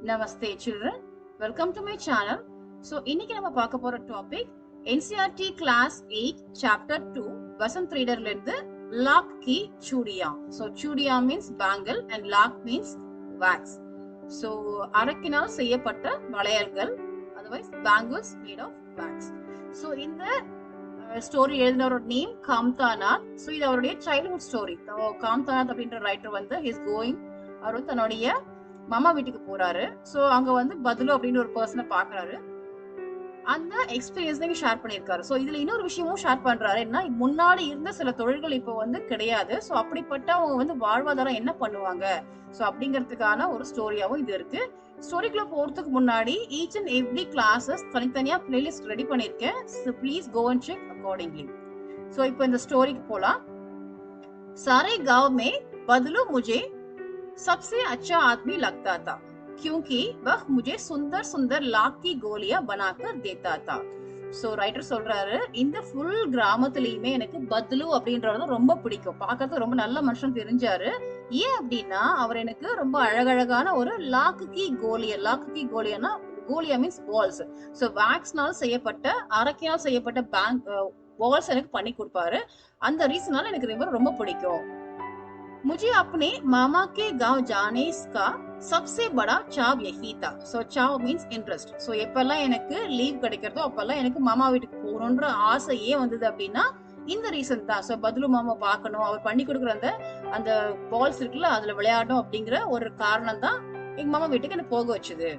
Namaste children, welcome to my channel. So இன்னைக்கு நம்ம பார்க்க போற topic NCERT class 8 chapter 2 Vasant ரீடர்ல இருந்து லாக் கி சூடியா. So சூடியா means bangle and lock means wax. So அரக்கினால் செய்யப்பட்ட வளையல்கள், otherwise bangles made of wax. So இந்த ஸ்டோரி எழுதினவரோட நேம் காம்தாநாத். ஸோ இது அவருடைய சைல்ட்ஹுட் ஸ்டோரி. காம்தாநாத் அப்படின்ற ரைட்டர் வந்து இஸ் கோயிங், அவர் வந்து தன்னுடைய மாமா வீட்டுக்கு போறாரு. ஸோ அங்க வந்து பதுலு அப்படின்னு ஒரு பர்சனை பாக்குறாரு. அந்த எக்ஸ்பீரியன்ஸ் தான் ஷேர் பண்ணியிருக்காரு. ஸோ இதுல இன்னொரு விஷயமும் ஷேர் பண்றாரு. என்ன, முன்னாடி இருந்த சில தொழில்கள் இப்போ வந்து கிடையாது. ஸோ அப்படிப்பட்ட அவங்க வந்து வாழ்வாதாரம் என்ன பண்ணுவாங்க, ஸோ அப்படிங்கிறதுக்கான ஒரு ஸ்டோரியாவும் இது இருக்கு. ஸ்டோரிக்குள்ள போறதுக்கு முன்னாடி ஈச் அண்ட் எவ்ரி கிளாஸஸ் தனித்தனியா பிளேலிஸ்ட் ரெடி பண்ணிருக்கேன். So please go and check accordingly. So இப்போ இந்த ஸ்டோரிக்கு போலாம். सारे गांव में बदलू मुझे सबसे अच्छा आदमी लगता था क्योंकि वह मुझे सुंदर सुंदर लाख की गोलियां बनाकर देता था. சோ ரைட்டர் சொல்றாரு, இந்த ஃபுல் கிராமத்திலயுமே எனக்கு பத்லு அப்படின்றத ரொம்ப பிடிக்கும். பார்க்கறதுக்கு ரொம்ப நல்ல மனுஷன் தெரிஞ்சாரு. ஏன் அப்படின்னா அவர் எனக்கு ரொம்ப அழகழகான ஒரு லாக்கு கி கோலியானா கோலியா மீன்ஸ் பால்ஸ். சோ வேக்ஸ்னால செய்யப்பட்ட அரக்கினால் செய்யப்பட்ட பேங்க் பால்ஸ் எனக்கு பண்ணி கொடுப்பாரு. அந்த ரீசனால எனக்கு ரொம்ப பிடிக்கும். मुझे अपने मामा के गांव जाने का सबसे बड़ा चाव यही था. सो चाव मीन्स इंटरेस्ट. सो எப்பெல்லாம் எனக்கு லீவ் கிடைக்கிறதோ அப்பெல்லாம் எனக்கு மாமா வீட்டுக்கு போகணும்ன்ற ஆசை ஏன் வந்தது அப்படின்னா இந்த ரீசன் தான். ஸோ பத்லு மாமா பார்க்கணும், அவர் பண்ணி கொடுக்குற அந்த பால்ஸ் இருக்குல்ல அதுல விளையாடணும் அப்படிங்கிற ஒரு காரணம் தான் எங்க மாமா வீட்டுக்கு என்ன போக வச்சுது.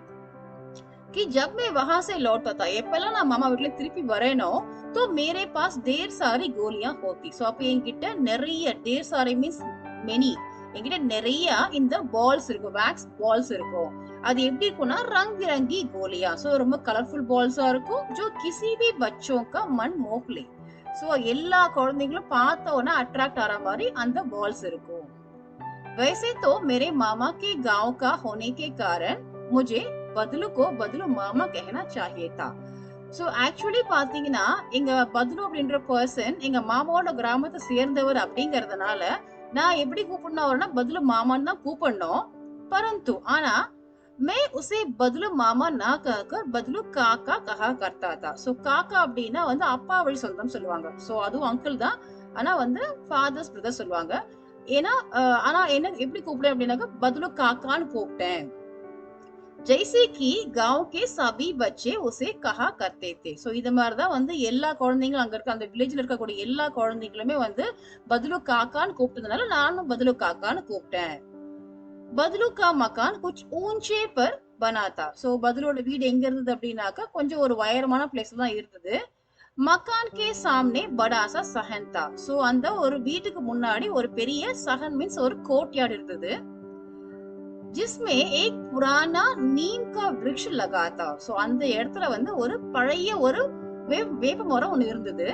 कि जब मैं वहां से लौटता था, எப்பெல்லாம் நான் மாமா வீட்டுல திருப்பி வரேனோ तो मेरे पास ढेर सारी गोलियां होती. सो அப்ப என்கிட்ட நிறைய ढेर सारी மீன்ஸ் மெனி, என்கிட்ட நிறைய இந்த பால்ஸ் இருக்கும், வேக்ஸ் பால்ஸ் இருக்கும். அது எப்படி இருக்கும்னா ரங் பிரங்கி கோலியா. சோ ரொம்ப கலர்ஃபுல் பால்ஸா இருக்கும். जो किसी भी बच्चों का मन मोह ले. சோ எல்லா குழந்தைகளும் பார்த்த உடனே அட்ராக்ட் ஆற மாதிரி அந்த பால்ஸ் இருக்கும். वैसे तो मेरे मामा के गांव का होने के कारण मुझे बदलू को बदलू मामा कहना चाहिए था. சோ ஆக்சுவலி பாத்தீங்கன்னா எங்க பத்லு அப்படின்ற பர்சன் எங்க மாமாவோட கிராமத்தை சேர்ந்தவர் அப்படிங்கறதுனால நான் எப்படி கூப்பிடணும் அவர்னா பத்லு மாமான்னு தான் கூப்பிடணும். பரந்து ஆனா मैं उसे बदलू मामा ना कहकर बदलू काका कहा करता था. சோ காக்கா அப்படின்னா வந்து அப்பா வழி சொந்தம் சொல்லுவாங்க. சோ அதுவும் அங்கிள் தான், ஆனா வந்து ஃபாதர்ஸ் பிரதர் சொல்லுவாங்க. ஏன்னா ஆனா என்ன எப்படி கூப்பிடுறேன் அப்படின்னாக்க பத்லு காக்கான்னு கூப்பிட்டேன். जैसे कि गांव के सभी बच्चे उसे कहा करते थे. சோ இது மாதிரிதான் வந்து எல்லா குழந்தைங்களும் அங்க இருக்க அந்த வில்லேஜ்ல இருக்கக்கூடிய எல்லா குழந்தைங்களுமே வந்து பத்லு காக்கான்னு கூப்பிட்டதுனால நானும் பத்லு காக்கான்னு கூப்பிட்டேன். பத்லு கா மக்கான் குछ ऊंचे पर बना था. சோ பத்லுவோட வீடு எங்க இருந்தது அப்படின்னாக்கா கொஞ்சம் ஒரு உயரமான பிளேஸ்ல தான் இருந்தது. மக்கான் கே சாம்னே படா சா சஹன் தா. சோ அந்த ஒரு வீட்டுக்கு முன்னாடி ஒரு பெரிய சஹன் மீன்ஸ் ஒரு கோர்ட்யார்ட் இருந்தது. जिसमें एक पुराना नीम का वृक्ष लगा था. சோ அந்த இடத்துல வந்து ஒரு பழைய ஒரு வேப்ப மரம் ஒன்னு இருந்தது.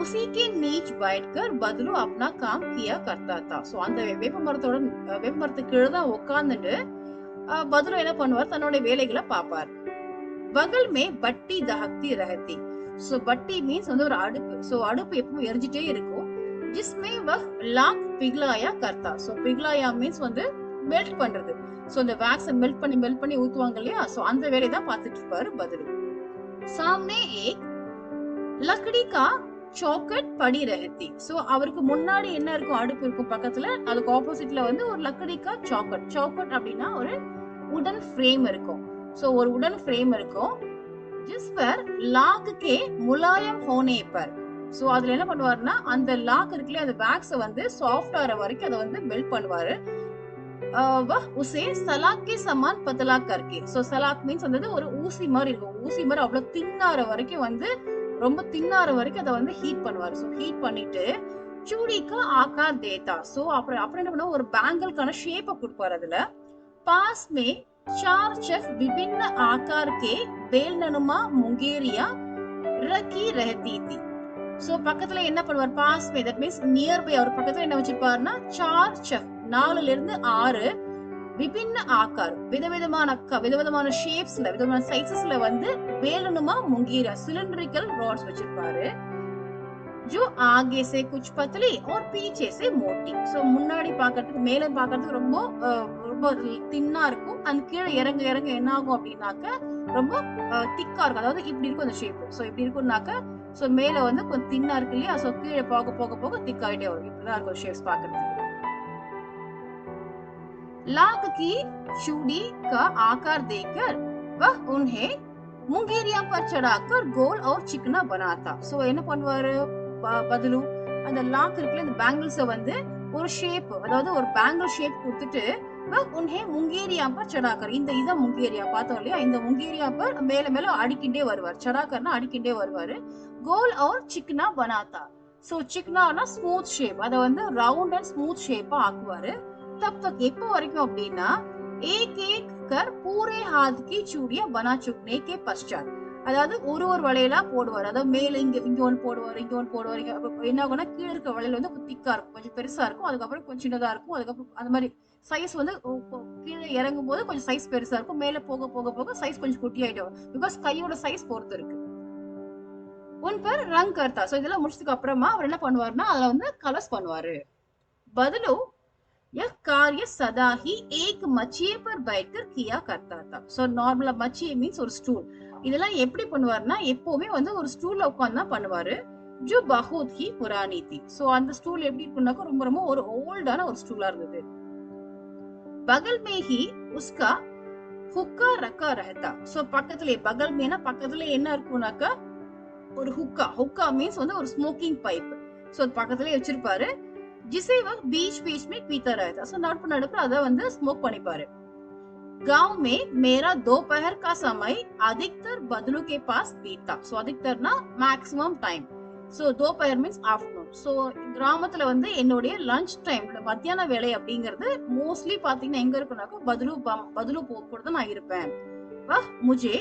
उसी के नीच बैठकर बदलू अपना काम किया करता था. சோ அந்த வேப்ப மரத்துக்கு கீழே தான் உட்கார்ந்துட்டு பத்லு என்ன பண்ணுவார், தன்னோட வேலைகளை பார்ப்பார். बगल में बट्टी दहकती रहती. சோ பட்டி மீன்ஸ் வந்து ஒரு அடுப்பு. சோ அடுப்பு எப்பவும் எரிஞ்சிட்டே இருக்கும். जिसमें वह लाख पिघलाया करता. சோ पिघलाया மீன்ஸ் வந்து மெல்ட் பண்றது. சோ இந்த வேக்ஸ் மெல்ட் பண்ணி ஊத்துவாங்க இல்லையா, சோ அந்த வேலையை தான் பார்த்துட்டு இருப்பாரு பத்லு. सामने एक लकड़ी का चौखट पड़ी रहती. சோ அவருக்கு முன்னாடி என்ன இருக்கும், அடுப்பு இருக்கும் பக்கத்துல, அதுக்கு ஆப்போசிட்ல வந்து ஒரு லக்கடி கா சௌக்கட் அப்படின்னா ஒரு உடன் ஃப்ரேம் இருக்கும். சோ ஒரு உடன் ஃப்ரேம் இருக்கும். जिस पर लाख के मुलायम होने पर. சோ அதுல என்ன பண்ணுவாருன்னா அந்த லாக் இருக்குல்ல அந்த வேக்ஸ வந்து சாஃப்ட் ஆற வரைக்கும் அதை வந்து மெல்ட் பண்ணுவாரு. वह उसे सलाक के समान पतला करके. सो सलाक मीन्स வந்து ஒரு ஊசி மாதிரி இருக்கும். ஊசி மாதிரி அவ்வளவு தின்னார வரைக்கும் வந்து ரொம்ப தின்னார வரைக்கும் அதை வந்து ஹீட் பண்ணுவாரு. சோ ஹீட் பண்ணிட்டு चूड़ी का आकार देता. சோ அப்புறம் என்ன பண்ணுவாரு, ஒரு பேங்கிள்கான ஷேப்பை கொடுப்பாரு. அதுல पास में 4 चक विभिन्न आकार के बेलनुमा मुंगेरिया रखी रहती थी. சோ பக்கத்துல என்ன பண்ணுவார், பாஸ் மே தட் மீன்ஸ் நியர் பை அவர் பக்கத்துல என்ன வச்சிருப்பாருன்னா 4 चक 4ல இருந்து 6 விபின்ன ஆக்கார் விதவிதமான ஷேப்ஸ்ல விதவிதமான சைஸஸ்ல வந்து வேலனுமா முங்கீரா சிலிண்டரிக்கல் ராட்ஸ் வச்சிருப்பாரு. जो आगे से कुछ पतली और पीछे से मोटी. சோ முன்னாடி பார்க்கிறதுக்கு மேல பார்க்கிறதுக்கு ரொம்ப ரொம்ப தின்னா இருக்கும். அந்த கீழே இறங்க இறங்க என்ன ஆகும் அப்படின்னாக்க ரொம்ப திக்கா இருக்கும். அதாவது இப்படி இருக்கும் அந்த ஷேப். சோ இப்படி இருக்கும்னாக்க சோ மேல வந்து கொஞ்சம் தின்னா இருக்கு இல்லையா? சோ கீழே போக போக போக திக் ஆயிட்டே வரும். இப்படிதான் இருக்கும் ஷேப்ஸ் பாக்குறதுக்கு. लाख की चूड़ी का आकार देकर वह उन्हें मुंगेरिया पर चढ़ाकर गोल और चिकना बनाता. சோ என்ன பண்ணுவாரு பதிலு அந்த லாக் இருக்குல்ல இந்த பேங்கிள்ஸ வந்து ஒரு ஷேப் அதாவது ஒரு பேங்கிள் ஷேப் கொடுத்துட்டு உன்ஹே முங்கேரியா பர் சடாக்கர் இந்த இதான் முங்கேரியா பார்த்தோம் இல்லையா இந்த முங்கேரியா பர் மேல மேல அடிக்கிண்டே வருவார் சடாக்கர்னா அடிக்கிண்டே வருவாரு கோல் और चिकना बनाता. சோ சிக்னானா ஸ்மூத் ஷேப் அத வந்து ரவுண்ட் அண்ட் ஸ்மூத் ஷேப்பா ஆக்குவாரு. तब तक எப்போ வரைக்கும் அப்படின்னா एक एक कर पूरे हाथ की चूड़ियां बना चुकने के पश्चात அதாவது ஒரு ஒரு வளையலா போடுவார். அதாவது மேல இங்க ஒன்னு போடுவார் இங்க ஒன்னு போடுவார். என்ன ஆகும்னா கீழே இருக்க வளையல் வந்து திக்கா இருக்கும் கொஞ்சம் பெருசா இருக்கும். அதுக்கப்புறம் கொஞ்சம் சின்னதா இருக்கும். அதுக்கப்புறம் அந்த மாதிரி சைஸ் வந்து கீழே இறங்கும் போது கொஞ்சம் சைஸ் பெருசா இருக்கும். மேல போக போக போக சைஸ் கொஞ்சம் குட்டி ஆயிடும். பிகாஸ் கையோட சைஸ் பொறுத்து இருக்கு. உன் பேர் ரங் கர்த்தா. சோ இதெல்லாம் முடிச்சதுக்கு அப்புறமா அவர் என்ன பண்ணுவாருன்னா அதுல வந்து கலர்ஸ் பண்ணுவாரு. बदलो यह कार्य सदा ही एक मचिए पर बैठकर किया करता था. सो நார்மலா மச்சியே மீன்ஸ் ஒரு ஸ்டூல். இதெல்லாம் எப்படி பண்ணுவாருன்னா எப்பவுமே வந்து ஒரு ஸ்டூல்ல உட்கார்ந்து தான் பண்ணுவாரு. जो बहुत ही पुरानी थी. சோ அந்த ஸ்டூல் எப்படி இருக்குன்னாக்க ரொம்ப ரொம்ப ஒரு ஓல்டான ஒரு ஸ்டூலா இருந்தது. बगल में ही उसका हुक्का रखा रहता. சோ பக்கத்துலயே பகல் மேனா பக்கத்துல என்ன இருக்கும்னாக்க ஒரு हुक्का மீன்ஸ் வந்து ஒரு ஸ்மோக்கிங் பைப். சோ பக்கத்துலயே வச்சிருப்பாரு. जिसे वह बीच बीच में पीता रहता. सो नड़प अदा வந்து ஸ்மோக் பண்ணிப்பாரு. गांव में मेरा दोपहर का समय अधिकतर बदलू के पास बीता. सो अधिकतरனா मैक्सिमम टाइम. सो दोपहर மீன்ஸ் ஆஃப்டர்நூன். சோ கிராமத்துல வந்து என்னோட லஞ்ச் டைம்ல மத்தியான வேலை அப்படிங்கிறது மோஸ்ட்லி பாத்தீங்கன்னா எங்க இருக்குனாக்க बदलू கூட தான் நான் இருப்பேன். वह मुझे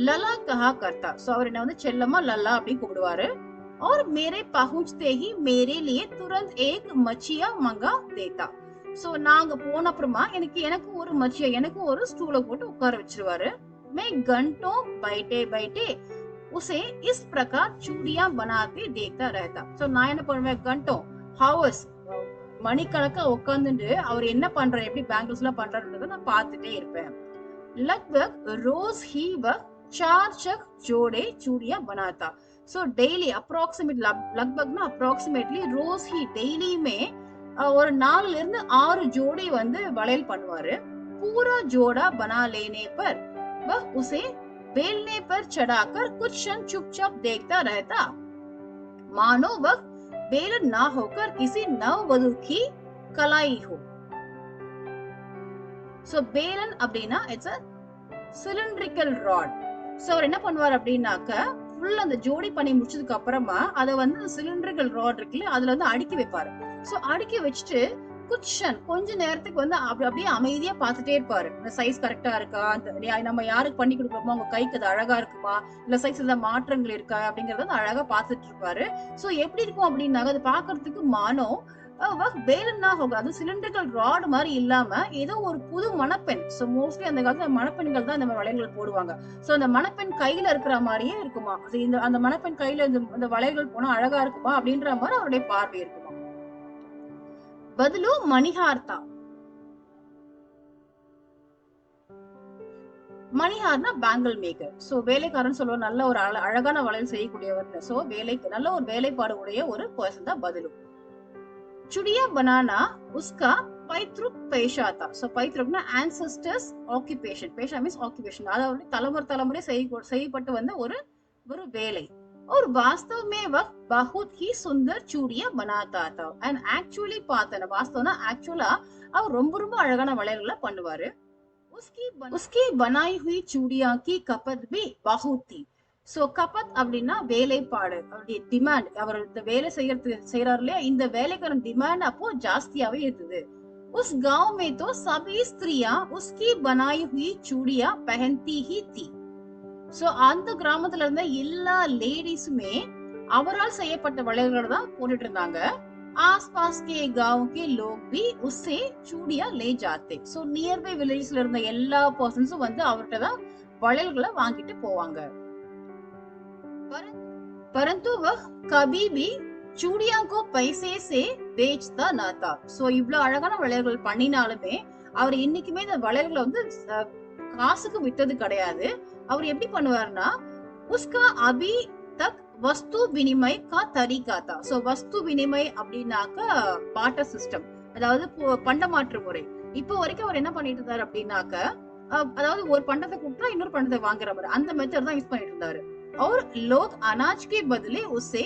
लला कहा करता. சோ அவர் என்ன வந்து செல்லமா லல்லா அப்படி கூப்பிடுவாரு. और मेरे पहुंचते ही मेरे लिए तुरंत एक मचिया मंगा देता. सो நாங்க போன அப்புறமா எனக்கு ஒரு மச்சியா எனக்கு ஒரு ஸ்டூல போட்டு உட்கார வச்சிருவாரு. मैं घंटों बैठे बैठे उसे इस प्रकार चूड़ियां बनाते देखता रहता. सो நான் என்ன பண்ணுவேன் घंटों ஹவர்ஸ் மணிக்கணக்கா உட்கார்ந்துட்டு அவர் என்ன பண்றாரு எப்படி பேங்கிள்ஸ் எல்லாம் பண்றாருன்றத நான் பார்த்துட்டே இருப்பேன். लगभग रोज ही वह 4 जोड़े चूड़ियां बनाता. सो डेली अप्रोक्सीमेट लगभगना अप्रोक्सीमेटली रोज ही डेलीயுமே ஒரு 4 இருந்து 6 ஜோடி வந்து வளையல் பண்ணுவாரு. पूरा जोड़ा बना लेने पर वह उसे बेलने पर चढ़ाकर कुछ क्षण चुपचाप देखता रहता मानो वह बेलन ना होकर किसी नववधू की कलाई हो. सो बेलन அப்படினா it's a cylindrical rod. So அவர் என்ன பண்ணுவார் அப்படின்னாக்க ஃபுல் அந்த ஜோடி பண்ணி முடிச்சதுக்கு அப்புறமா அத வந்து சிலிண்டர்கள் ராட் இருக்குல்ல அதுல வந்து அடுக்கி வைப்பாரு. சோ அடுக்கி வச்சுட்டு கொஞ்ச நேரத்துக்கு வந்து அப்படியே அமைதியா பாத்துட்டே இருப்பாரு. இந்த சைஸ் கரெக்டா இருக்கா, நம்ம யாருக்கு பண்ணி கொடுக்குறோமோ அவங்க கைக்கு அது அழகா இருக்குமா, இல்ல சைஸ் ஏதாவது மாற்றங்கள் இருக்கா அப்படிங்கறத அழகா பாத்துட்டு இருப்பாரு. சோ எப்படி இருக்கும் அப்படின்னாக்க அது பாக்குறதுக்கு மானோ வேலுன்னா அது சிலிண்டர்கள் ராட் மாதிரி இல்லாம ஏதோ ஒரு புது மணப்பெண். சோ மோஸ்ட்லி அந்த காலத்துல மணப்பெண்கள் தான் இந்த மாதிரி வளையல்கள் போடுவாங்க. சோ அந்த மணப்பெண் கையில இருக்கிற மாதிரியே இருக்குமா. அந்த மணப்பெண் கையில இந்த வளையல்கள் போனா அழகா இருக்குமா அப்படின்ற மாதிரி அவருடைய பார்வை இருக்குமா. பதிலு மணிஹார்த்தா. மணிஹார்னா பேங்கிள் மேக்கர். சோ வேலைக்காரன் சொல்லுவோம் நல்ல ஒரு அழகான வளையல் செய்யக்கூடியவர். சோ நல்ல ஒரு வேலைப்பாடு உடைய ஒரு பர்சன் தான் பதிலு. चुड़िया बनाना उसका पैतृक पेशा था. सो पैतृकना ancestors occupation. पेशा मींस occupation. அதாவது தலைமுறை செய்யப்பட்டு வந்த ஒரு வேலை. और वास्तव में वह बहुत ही सुंदर चूड़ियां बनाता था. and actually பார்த்தன வாஸ்தவனா ஆக்சுவலா அவர் ரொம்ப அழகான வளையல்களை பண்ணுவாரு. उसकी बनाई हुई चूड़ियां की खपत भी बहुत थी. சோ கபத் அப்படின்னா வேலைப்பாடு அப்படி டிமாண்ட் அவர் இந்த வேலை செய்யறாரு இல்லையா இந்த வேலைக்கான டிமாண்ட் அப்போ ஜாஸ்தியாவே இருந்தது. उस गांव में तो सभी स्त्रियां उसकी बनाई हुई चूड़ियां पहनती ही थी. சோ அந்த கிராமத்துல இருந்த எல்லா லேடிஸுமே அவரால் செய்யப்பட்ட வளையல்களை தான் போட்டுட்டு இருந்தாங்க. आसपास के गांव के लोग भी उससे चूड़ियां ले जाते. சோ நியர்பை வில்லேஜ்ல இருந்த எல்லா பர்சன்ஸும் வந்து அவர்கிட்ட தான் வளையல்களை வாங்கிட்டு போவாங்க. परंतु वह कभी भी चूड़ियां को पैसे से बेचता न था. सो இவ்வளவு அழகான வளையல்கள் பண்ணினாலுமே அவர் இன்னைக்குமே இந்த வளையல்களை வந்து காசுக்கு வித்தது கிடையாது. அவர் எப்படி பண்ணுவாருன்னா உஸ்கா அபி தக் வஸ்து வினிமய் கா தரீகா தா. சோ வஸ்து வினிமய் அப்படின்னாக்க பார்ட்டர் சிஸ்டம், அதாவது பண்டமாற்று முறை. இப்போ வரைக்கும் அவர் என்ன பண்ணிட்டு இருந்தாரு அப்படின்னாக்க அதாவது ஒரு பண்டத்தை கொடுத்தா இன்னொரு பண்டத்தை வாங்குற மாதிரி அந்த மெத்தட் தான் யூஸ் பண்ணிட்டு இருந்தாரு. और लोग अनाज के बदले उसे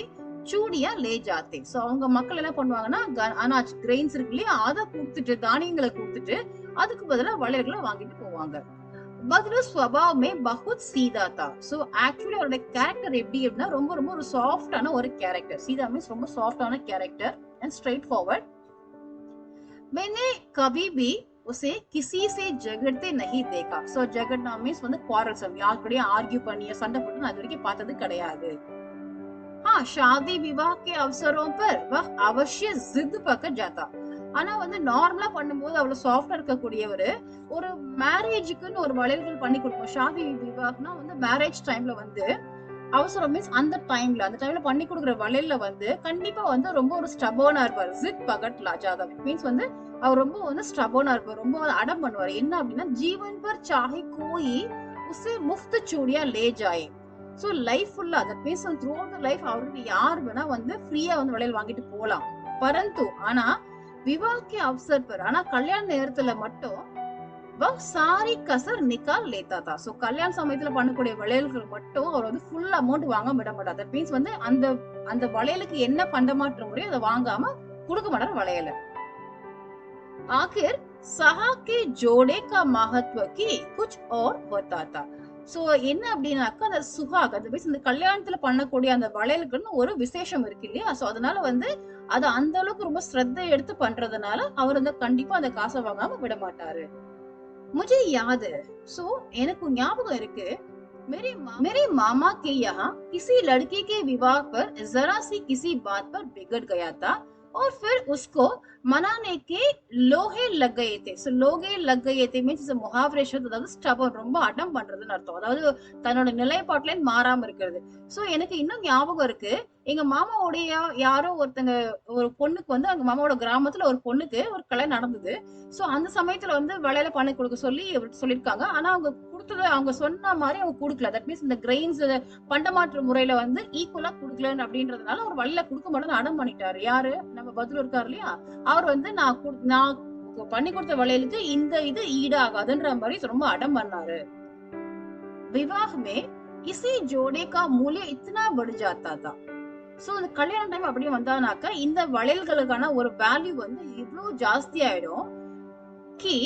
चूड़ियां ले जाते. सो அவங்க மக்கள் என்ன பண்ணுவாங்கன்னா அனாஜ் கிரெயின்ஸ் இருக்கு இல்லையா, அதை கொடுத்துட்டு தானியங்களை கொடுத்துட்டு அதுக்கு பதிலா வளையல்களை வாங்கிட்டு போவாங்க. बदलू स्वभाव में बहुत सीधा था. सो एक्चुअली அவரோட கேரக்டர் எப்படி அப்படின்னா ரொம்ப ரொம்ப ஒரு சாஃப்டான ஒரு கேரக்டர். सीधा மீன்ஸ் ரொம்ப சாஃப்டான கேரக்டர் அண்ட் ஸ்ட்ரெயிட் ஃபார்வர்ட். मैंने कभी भी उसे किसी से झगड़ते नहीं देखा. सो झगड़ना मींस வந்து quarrelsome, யார் கூடயும் ஆர்கியூ பண்ணி சண்டை போட்டு நான் இதுவரைக்கும் பார்த்தது கிடையாது. हाँ, शादी विवाह के अवसरों पर वह अवश्य जिद पकड़ जाता. ஆனா வந்து நார்மலா பண்ணும்போது அவ்வளவு சாஃப்டா இருக்கக்கூடியவரு ஒரு மேரேஜுக்குன்னு ஒரு வளையல்கள் பண்ணி கொடுப்போம். ஷாதி விவாஹ்னா வந்து மேரேஜ் டைம்ல வந்து அவசரம் மீன்ஸ் அந்த டைம்ல பண்ணி கொடுக்குற வளையல்ல வந்து கண்டிப்பா வந்து ரொம்ப ஒரு ஸ்டபோனா இருப்பாரு. ஜித் பகட் லாஜாதா மீன்ஸ் வந்து அவர் ரொம்ப வந்து ஸ்டபோனா இருப்பார், ரொம்ப அடம் பண்ணுவார். என்ன அப்படின்னா ஜீவன் பர் சாஹே கோயி உசே முஃப்த் சூடியா லே ஜாயே. சோ லைஃப் ஃபுல்லா that means through out the life அவருக்கு யார் வேணா வந்து ஃப்ரீயா வந்து வளையல் வாங்கிட்டு போலாம். பரந்து ஆனா विवाह के अवसर पर ஆனா கல்யாண நேரத்துல மட்டும் वह सारी कसर निकाल लेता था. சோ கல்யாண சமயத்துல பண்ணக்கூடிய வளையல்கள் மட்டும் அவர் வந்து ஃபுல் அமௌண்ட் வாங்க விட மாட்டார். தட் மீன்ஸ் வந்து அந்த வளையலுக்கு என்ன பண்டமாற்ற முறையோ அதை வாங்காம கொடுக்க மாட்டார் வளையல. आखिर सहा के जोड़े का महत्व की कुछ और बताता. சோ என்ன அப்படின்னாக்கா அந்த சுஹாக் அந்த மீன்ஸ் இந்த கல்யாணத்துல பண்ணக்கூடிய அந்த வளையலுக்குன்னு ஒரு விசேஷம் இருக்கு இல்லையா. சோ அதனால வந்து அது அந்த அளவுக்கு ரொம்ப ஸ்ரத்தை எடுத்து பண்றதுனால அவர் வந்து கண்டிப்பா அந்த காசை வாங்காம விட மாட்டாரு. मुझे याद है. सो எனக்கு ஞாபகம் இருக்கு मेरे मामा के यहाँ किसी लड़की के विवाह पर जरा सी किसी बात पर बिगड़ गया था और फिर उसको मनाने के लोहे लग गए थे. सो लोहे लग गए थे மீன்ஸ் முஹாவரே ஷப்த், அதாவது ஸ்டபன் ரொம்ப அடம் பண்றதுன்னு அர்த்தம், அதாவது தன்னோட நிலைப்பாட்டுல மாறாம இருக்கிறது. சோ எனக்கு இன்னும் ஞாபகம் இருக்கு, எங்க மாமாவுடைய யாரோ ஒருத்தங்க ஒரு பொண்ணுக்கு வந்து அங்க மாமாவோட கிராமத்துல ஒரு பொண்ணுக்கு ஒரு கல்யாணம் நடந்தது. சோ அந்த சமயத்துல வந்து வளையல பண்ணி கொடுக்க சொல்லிருக்காங்க. ஆனா அவங்க கொடுத்தது அவங்க சொன்ன மாதிரி அவங்க கொடுக்கல. தட் மீன்ஸ் இந்த கிரெயின்ஸ் பண்டமாற்று முறையில வந்து ஈக்குவலா கொடுக்கல அப்படின்றதுனால ஒரு வளையல கொடுக்க மாட்டேன்னு அடம் பண்ணிட்டாரு. யாரு, நம்ம பதில் இருக்காரு இல்லையா, அவர் வந்து நான் பண்ணி கொடுத்த வளையலுக்கு இந்த இது ஈடாகாதுன்ற மாதிரி ரொம்ப அடம் பண்ணாரு. विवाह में इसी जोड़े का मूल्य इतना बढ़ जाता था. சோ இந்த கல்யாண டைம் அப்படியே வந்தானாக்கா இந்த வளையல்களுக்கான ஒரு வேல்யூ வந்து இவ்வளவு ஜாஸ்தி ஆயிடும். கி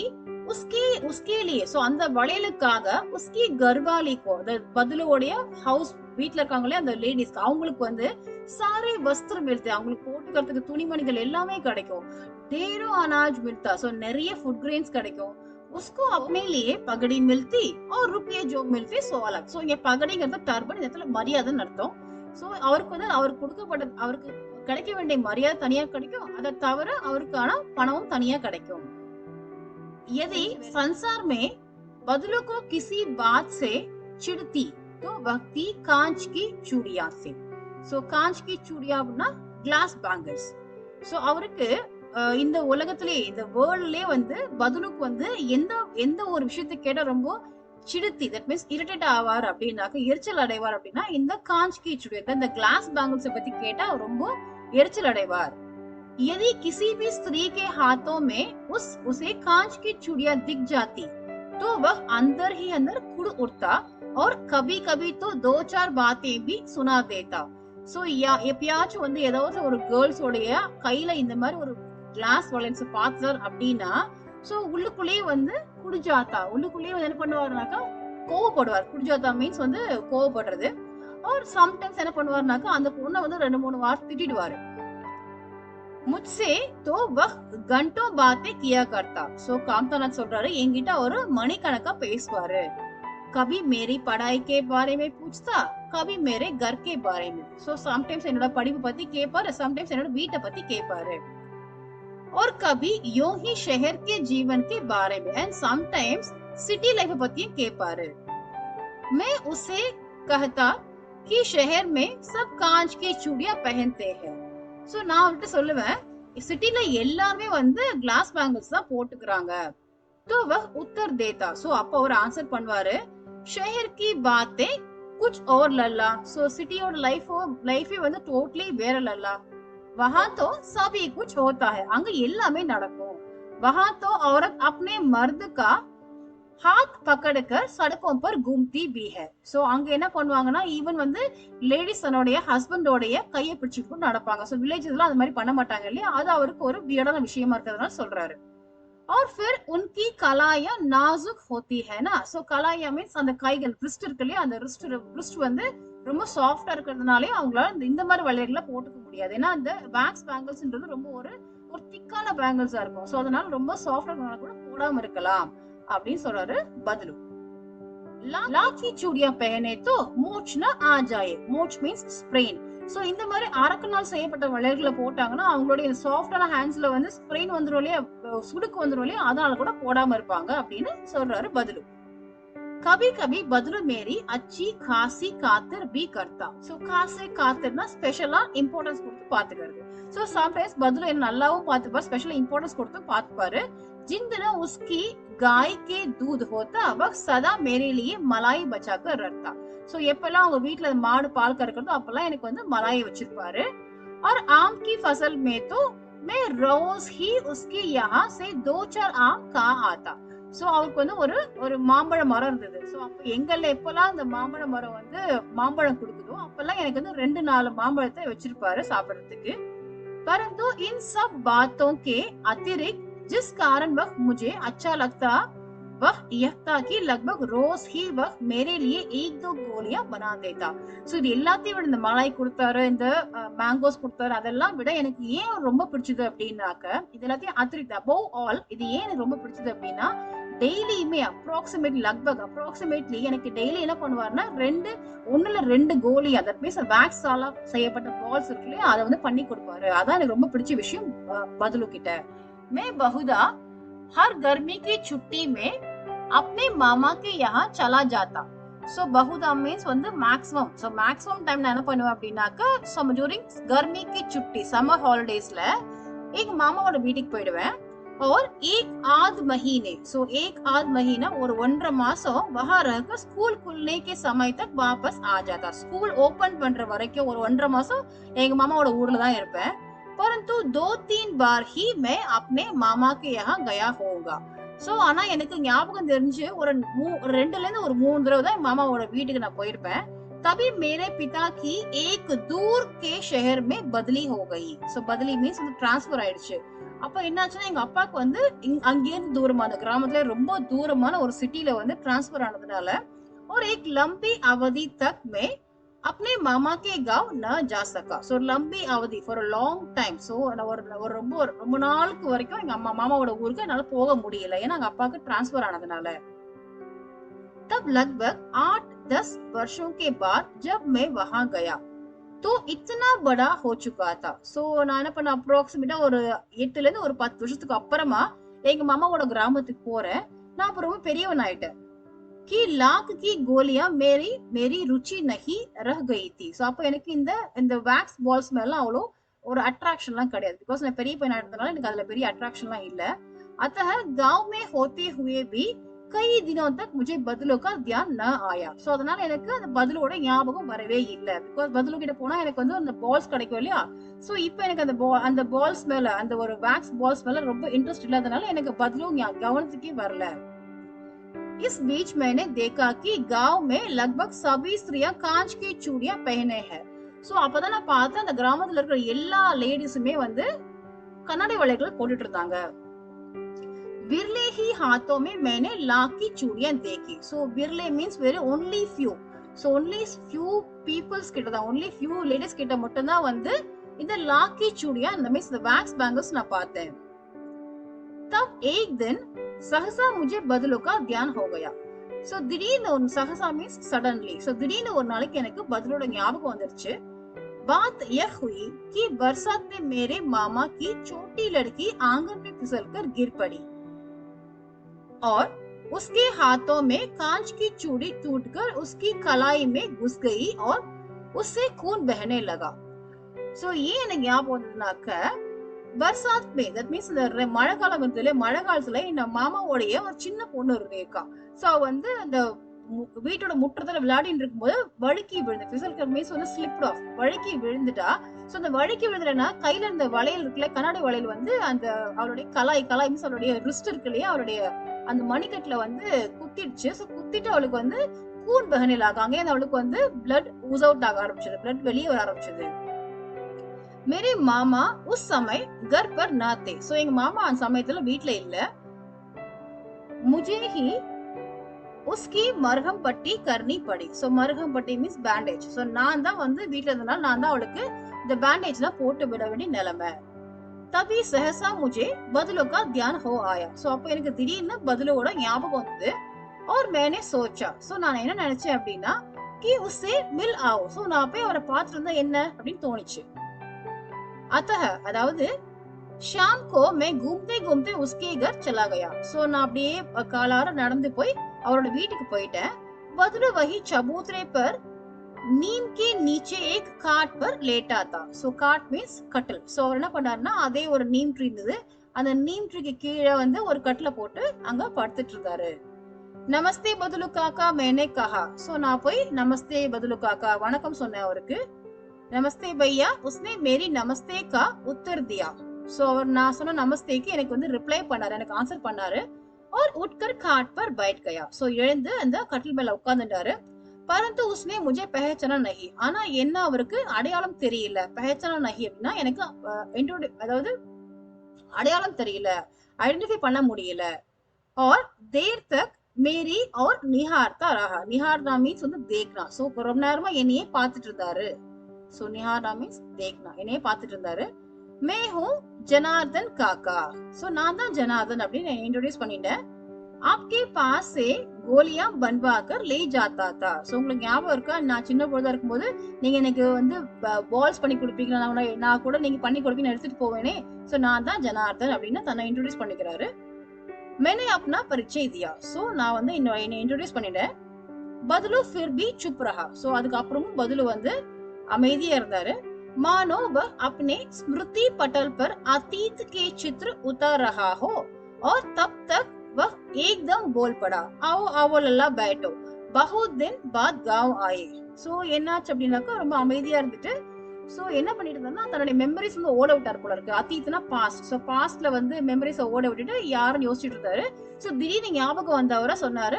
उसके लिए சோ அந்த வளையலுக்காக उसकी घरवाली को பதிலோடைய ஹவுஸ் வீட்ல இருக்காங்களே அந்த லேடிஸ்க்கு அவங்களுக்கு வந்து सारे वस्त्र मिलते, அவங்களுக்கு போட்டுக்கிறதுக்கு துணிமணிகள் எல்லாமே கிடைக்கும். ढेरों अनाज मिलता. சோ நிறைய ஃபுட் கிரெயின்ஸ் கிடைக்கும். उसको अपने लिए पगड़ी मिलती और रुपये जो मिलते सो अलग. சோ இங்க பகடிங்கிறது டர்பன், இந்த இடத்துல மரியாதைன்னு அர்த்தம். சோ அவருக்கு வந்து அவருக்கு கொடுக்கப்பட்ட அவருக்கு கிடைக்க வேண்டிய மரியாதை தனியா கிடைக்கும், அதை தவிர அவருக்கான பணமும் தனியா கிடைக்கும். यदि संसार में बदलों को किसी बात से चिढ़ती तो व्यक्ति कांच की चूड़ियां से. सो कांच की चूड़ियां அப்படின்னா கிளாஸ் பேங்கிள்ஸ். சோ அவருக்கு இந்த உலகத்திலே இந்த வேர்ல்ட்லயே வந்து பதிலுக்கு வந்து எந்த ஒரு விஷயத்தை கேட்டா ரொம்ப சிடுத்தி தட் மீன்ஸ் இரிட்டேட் ஆவார் அப்படின்னாக்க எரிச்சல் அடைவார் அப்படின்னா இந்த காஞ்ச் की चूड़ियां இந்த கிளாஸ் பேங்கிள்ஸ் பத்தி கேட்டா ரொம்ப எரிச்சல் அடைவார். यदि किसी भी स्त्री के हाथों में उसे कांच की चूड़ियां दिख जाती तो वह अंदर ही अंदर कुड़ उठता और कभी कभी तो 2-4 बातें भी सुना देता. சோ எப்பயாச்சும் வந்து ஏதாவது ஒரு கேர்ள்ஸ் உடைய கையில இந்த மாதிரி ஒரு கிளாஸ் வளையல்ஸ் பார்த்தார் அப்படின்னா சோ உள்ளுக்குள்ளேயே வந்து குடிஜாத்தா, உள்ளுக்குள்ளேயே வந்து என்ன பண்ணுவாருனாக்கா கோவப்படுவார். குடிஜாத்தா மீன்ஸ் வந்து கோவப்படுறது. और சம்டைம்ஸ் என்ன பண்ணுவாருனாக்கா அந்த பொண்ணை வந்து 2-3 வார்த்தை திட்டிடுவாரு. मुझसे तो वह घंटों बातें किया करता. सो कामतानाथ சொல்றாரு என்கிட்ட ஒரு மணிக்கணக்கா பேசுவாரு. कभी मेरी पढ़ाई के बारे में पूछता, कभी मेरे घर के बारे में. सो समटाइम्स என்னோட படிப்பு பத்தி கேட்பாரு, समटाइम्स என்னோட வீட்டை பத்தி கேட்பாரு. और कभी यूं ही शहर के जीवन के बारे में एंड समटाइम्स सिटी लाइफ பத்தியும் கேட்பாரு. मैं उसे कहता कि शहर में सब कांच की चूड़ियां पहनते हैं. சோ நான் அவர்கிட்ட சொல்லுவேன் சிட்டில எல்லாருமே வந்து கிளாஸ் பேங்கிள்ஸ் தான் போட்டுக்கிறாங்க. तो वह उत्तर देता, सो அப்ப அவர் ஆன்சர் பண்ணுவாரு, शहर की बातें कुछ और लल्ला, सो சிட்டியோட லைஃபே வந்து டோட்டலி வேற லல்லா, वहां तो सभी कुछ होता है, அங்க எல்லாமே நடக்கும், वहां तो औरत अपने मर्द का हाथ पकड़कर सड़कों पर घूमती भी है, சோ அங்க என்ன பண்ணுவாங்கன்னா ஈவன் வந்து லேடிஸ் தன்னுடைய ஹஸ்பண்டோடைய கையை பிடிச்சிட்டு நடப்பாங்க. சோ வில்லேஜஸ்ல அந்த மாதிரி பண்ண மாட்டாங்க இல்லையா, அது அவருக்கு ஒரு வியர்டான விஷயமா இருக்கிறதுனால சொல்றாரு. और फिर उनकी कलाइयां नाजुक होती है ना, सो कलाइया மீன்ஸ் அந்த கைகள் ரிஸ்ட் இருக்கு இல்லையா, அந்த ரிஸ்ட் வந்து ரொம்ப சாஃப்டா இருக்கிறதுனாலே அவங்களால இந்த மாதிரி வளையல்களை போட்டுக்க முடியாது. ஏன்னா அந்த வேக்ஸ் பேங்கிள்ஸ்ன்றது ரொம்ப ஒரு திக்கான பேங்கிள்ஸா இருக்கும். சோ அதனால ரொம்ப சாஃப்டா இருக்கனால கூட போடாம இருக்கலாம் அப்படின்னு சொல்றாரு பத்லு. लाकी चूड़ियां पहने तो மூச் न आ जाए, மூச் மீன்ஸ் ஸ்ப்ரெயின். சோ இந்த மாதிரி அரக்கனால் செய்யப்பட்ட வளையல்களை போட்டாங்கன்னா அவங்களுடைய சாஃப்டான ஹேண்ட்ஸ்ல வந்து ஸ்ப்ரெயின் வந்துரும் இல்லையா, சுடுக்கு வந்துரும் இல்லையா, அதனால கூட போடாம இருப்பாங்க அப்படின்னு சொல்றாரு பத்லு. कभी कभी बदलू मेरी अच्छी खासी खातिर भी करता, सो खासी खातिरना स्पेशला इंपोर्टेंस கொடுத்து பாத்துக்கிறது. सो समटाइम्स बदलू என்ன நல்லாவும் பாத்துப்பாரு, ஸ்பெஷலா இம்பார்ட்டன்ஸ் கொடுத்து பாத்துப்பாரு. जिन दिनों उसकी गाय के दूध होता वह सदा मेरे लिए मलाई बचाकर रखता, सो எப்பெல்லாம் அவங்க வீட்ல மாடு பால் கறக்கிறதோ அப்பெல்லாம் எனக்கு வந்து மலாய் வச்சிருப்பாரு. और आम की फसल में तो मैं रोज ही उसके यहाँ से 2-4 आम खा आता, சோ அவருக்கு வந்து ஒரு மாம்பழ மரம் இருந்தது. சோ அப்ப எங்கல்ல எப்பெல்லாம் அந்த மாம்பழ மரம் வந்து மாம்பழம் கொடுக்குதோ அப்பெல்லாம் எனக்கு வந்து 2-4 மாம்பழத்தை வச்சிருப்பாரு சாப்பிடுறதுக்கு. परंतु इन सब बातों के अतिरिक्त जिस कारण वह मुझे अच्छा लगता वह यह था कि लगभग रोज ही वह मेरे लिए 1-2 गोलियां बना देता, சோ இது எல்லாத்தையும் விட இந்த மலாய் கொடுத்தாரு, இந்த மேங்கோஸ் கொடுத்தாரு, அதெல்லாம் விட எனக்கு ஏன் ரொம்ப பிடிச்சது அப்படின்னாக்க இது எல்லாத்தையும் அத்திரிக்ட் above all இது ஏன் எனக்கு ரொம்ப பிடிச்சது அப்படின்னா டெய்லியுமே அப்ராக்சிமேட்லி எனக்கு டெய்லி என்ன பண்ணுவாருன்னா 2 கோலி, தட் மீன்ஸ் வேக்ஸால செய்யப்பட்ட பால்ஸ் இருக்கு இல்லையா, அதை வந்து பண்ணி கொடுப்பாரு. அதான் எனக்கு ரொம்ப பிடிச்ச விஷயம் பத்லு கிட்ட. मैं बहुधा हर गर्मी की छुट्टी में अपने मामा के यहाँ चला जाता, सो बहुधा மீன்ஸ் வந்து மேக்ஸிமம், சோ மேக்ஸிமம் டைம் நான் என்ன பண்ணுவேன் அப்படின்னாக்க டியூரிங் गर्मी की छुट्टी समर हॉलिडेஸ்ல एक மாமாவோட வீட்டுக்கு போயிடுவேன். और एक आध महीने, सो एक आध महीना और 1.5 மாசம் वहां रहकर स्कूल खुलने के समय तक वापस आ जाता, स्कूल ओपन பண்ற வரைக்கும் ஒரு 1.5 மாசம் எங்க மாமாவோட ஊர்ல தான் இருப்பேன். परंतु 2-3 बार ही मैं अपने मामा के यहाँ गया होगा, சோ ஆனா எனக்கு ஞாபகம் தெரிஞ்சு ஒரு 2ல இருந்து ஒரு 3 தடவை தான் மாமாவோட வீட்டுக்கு நான் போயிருப்பேன். तभी मेरे पिता की एक दूर के शहर में बदली हो गई, सो बदली மீன்ஸ் வந்து ட்ரான்ஸ்ஃபர் ஆயிடுச்சு. அப்ப என்னாச்சுன்னா எங்க அப்பாக்கு வந்து அங்கிருந்து தூரமான கிராமத்துல ரொம்ப தூரமான ஒரு சிட்டில வந்து ட்ரான்ஸ்ஃபர் ஆனதுனால और एक लंबी अवधि तक मैं अपने मामा के गांव न जा सका, सो लंबी अवधि फॉर अ लॉन्ग टाइम, सो ஒரு ரொம்ப நாளுக்கு வரைக்கும் எங்க மாமாவோட ஊருக்கு என்னால போக முடியல, ஏன்னா எங்க அப்பாக்கு ட்ரான்ஸ்ஃபர் ஆனதுனால. तब लगभग 8-10 वर्षों के बाद जब मैं वहां गया तो इतना बड़ा हो चुका था, सो நான் என்ன பண்ண அப்ராக்சிமேட்டா ஒரு 8ல இருந்து ஒரு 10 வருஷத்துக்கு அப்புறமா எங்க மாமாவோட கிராமத்துக்கு போறேன். நான் அப்ப ரொம்ப பெரியவன் ஆயிட்டேன். कि लाख की गोलियां मेरी रुचि नहीं रह गई थी, सो அப்ப எனக்கு இந்த வேக்ஸ் பால்ஸ் மேல அவ்வளோ ஒரு அட்ராக்ஷன்லாம் கிடையாது, பிகாஸ் நான் பெரிய பையனா இருந்தனால எனக்கு அதுல பெரிய அட்ராக்ஷன்லாம் இல்ல. अतः गांव में होते हुए भी कई दिनों तक मुझे बदलू का ध्यान न आया, சோ அதனால எனக்கு அந்த பத்லுவோட ஞாபகம் வரவே இல்ல, பிகாஸ் பத்லு கிட்ட போனா எனக்கு வந்து அந்த பால்ஸ் கிடைக்கும் இல்லையா. சோ இப்போ எனக்கு அந்த பால்ஸ் மேல அந்த ஒரு வேக்ஸ் பால்ஸ் மேல ரொம்ப இன்ட்ரெஸ்ட் இல்லாதனால எனக்கு பத்லு கவனத்துக்கே வரல. इस बीच मैंने देखा कि गांव में लगभग सभी स्त्रियां कांच की चूड़ियां पहने हैं, சோ அப்பதான் நான் பார்த்தேன் அந்த கிராமத்துல இருக்கிற எல்லா லேடிஸுமே வந்து கண்ணாடி வளையல்கள் போட்டுட்டு இருந்தாங்க. बिरले ही हाथों में मैंने लाख की चूड़ियां देखी, सो बिरले means very only few, so only few peoples கிட்ட தான், ओनली फ्यू லேடிஸ் கிட்ட மட்டும் தான் வந்து இந்த लाख की चूड़ियां அந்த மீன்ஸ் இந்த வேக்ஸ் பேங்கிள்ஸ் நான் பார்த்தேன். तब एक दिन सहसा मुझे बदलू का ध्यान हो गया, सो திடீர்னு ஒரு सहसा மீன்ஸ் सडनली, सो திடீர்னு ஒரு நாளைக்கு எனக்கு பத்லோட ஞாபகம் வந்துருச்சு. बात यह हुई कि बरसात में मेरे मामा की छोटी लड़की आंगन में फिसलकर गिर पड़ी और उसके हाथों में कांच की चूड़ी टूटकर उसकी कलाई में घुस गई और उससे खून बहने लगा. सो ये எனக்கு ஞாபகம் வந்ததுனாக்க பர்சாத் மே தட் மீன்ஸ் இந்த மழை காலம் வருது இல்லையா, மழை காலத்துல இந்த மாமாவோடைய ஒரு சின்ன பொண்ணு இருக்கா. சோ வந்து அந்த வீட்டோட முற்றத்துல விளையாடிட்டு இருக்கும்போது வழுக்கி விழுந்து, பிசிக்கல் மீன்ஸ் வந்து ஸ்லிப்ட் ஆஃப், வழுக்கி விழுந்துட்டா. சோ அந்த வழுக்கி விழுந்துட்டா கையில இருந்த வளையல் இருக்குல்ல, கண்ணாடி வளையல் வந்து அந்த அவளுடைய கலாய் மீன்ஸ் அவளுடைய ரிஸ்ட் இருக்கு இல்லையா, அவளுடைய அந்த மணிக்கட்டுல வந்து குத்திடுச்சு. சோ குத்திட்டு அவளுக்கு வந்து கூன் பகனில் ஆகாங்க, அவளுக்கு வந்து பிளட் ஊஸ் அவுட் ஆக ஆரம்பிச்சது, பிளட் வெளியே வர ஆரம்பிச்சது. मेरे मामा उस समय घर पर ना थे. सो எங்க மாமா அந்த சமயத்துல வீட்ல இல்ல. मुझे ही उसकी मरहम पट्टी करनी पड़ी. सो मरहम पट्टी மீன்ஸ் பேண்டேஜ். சோ நான் தான் வந்து வீட்ல இருந்தனால நான் தான் அவளுக்கு இந்த பேண்டேஜ்லாம் போட்டு விட வேண்டிய நிலைமை. तभी सहसा मुझे बदलों का ध्यान हो आया. சோ அப்ப எனக்கு திடீர்னு बदलोட ஞாபகம் வந்தது. और मैंने सोचा. சோ நான் என்ன நினைச்சேன் அப்படின்னா कि उससे मिल आओ. சோ நான் போய் அவரை பார்த்துட்டு இருந்தா என்ன அப்படின்னு தோணுச்சு. अतः அதாவது शाम को मैं घूमते घूमते उसके घर चला गया. सो நான் அப்படியே காலார நடந்து போய் அவரோட வீட்டுக்கு போயிட்டேன். बदलू वही चबूतरे पर नीम के नीचे एक काट पर लेटा था. सो काट மீன்ஸ் கட்டில். சோ அவர் என்ன பண்ணாருன்னா அதே ஒரு நீம் ட்ரீ இருந்தது, அந்த நீம் ட்ரீக்கு கீழே வந்து ஒரு கட்டில போட்டு அங்க படுத்துட்டு இருந்தாரு. நமஸ்தே பதுலு காக்கா मैंने कहा. சோ நான் போய் நமஸ்தே பதுலு காக்கா வணக்கம் சொன்னேன் அவருக்கு. நமஸ்தே பையா உஸ்னே மேரி நமஸ்தே கா உத்தர் தியா. சோ அவர் நான் சொன்ன நமஸ்தேக்கு எனக்கு வந்து ரிப்ளை பண்ணாரு, எனக்கு ஆன்சர் பண்ணாரு. और उठकर खाट पर बैठ गया. सो எழுந்து அந்த கட்டில் மேல உட்கார்ந்துட்டாரு. परंतु उसने मुझे पहचाना नहीं. ஆனா என்ன அவருக்கு அடையாளம் தெரியல. पहचाना नहीं அப்படின்னா எனக்கு அதாவது அடையாளம் தெரியல, ஐடென்டிஃபை பண்ண முடியல. और देर तक मेरी और निहारता रहा. निहारना மீன்ஸ் வந்து देखना. சோ ரொம்ப நேரமா என்னையே பார்த்துட்டு இருந்தாரு. सो निहारना மீன்ஸ் देखना, என்னையே பார்த்துட்டு இருந்தாரு. मैं हूँ जनार्दन काका. सो நான் தான் ஜனார்தன் அப்படின்னு இன்ட்ரோடியூஸ் பண்ணிட்டேன். आपके पास से गोलियां बनवा कर ले जाता था. சோ உங்களுக்கு ஞாபகம் இருக்கா, நான் சின்ன பொழுதா இருக்கும்போது நீங்க எனக்கு வந்து பால்ஸ் பண்ணி கொடுப்பீங்களா, நான் கூட நீங்க பண்ணி கொடுப்பீங்கன்னு எடுத்துட்டு போவேனே. சோ நான் தான் ஜனார்தன் அப்படின்னு தன்னை இன்ட்ரோடியூஸ் பண்ணிக்கிறாரு. मैंने अपना परिचय दिया. சோ நான் வந்து என்ன இன்ட்ரோடியூஸ் பண்ணிட்டேன். बदलू फिर भी चुप रहा. சோ அதுக்கு அப்புறமும் बदलू வந்து அமைதியா இருந்தாரு. मानो वह अपने स्मृति पटल पर अतीत के चित्र उतार रहा हो. और तब तक वह एकदम बोल पड़ा, आओ आओ लल्ला बैठो, बहुत दिन बाद गांव आए. சோ என்னாச்சு அப்படின்னாக்கா ரொம்ப அமைதியா இருந்துட்டு சோ என்ன பண்ணிட்டு இருந்தாருன்னா தன்னுடைய மெமரிஸ் வந்து ஓட விட்டார் போல இருக்கு. அத்தீத்னா பாஸ்ட். சோ பாஸ்ட்ல வந்து மெமரிஸை ஓட விட்டுட்டு யாரும் யோசிச்சுட்டு இருந்தாரு. சோ திடீர்னு ஞாபகம் வந்தவரை சொன்னாரு,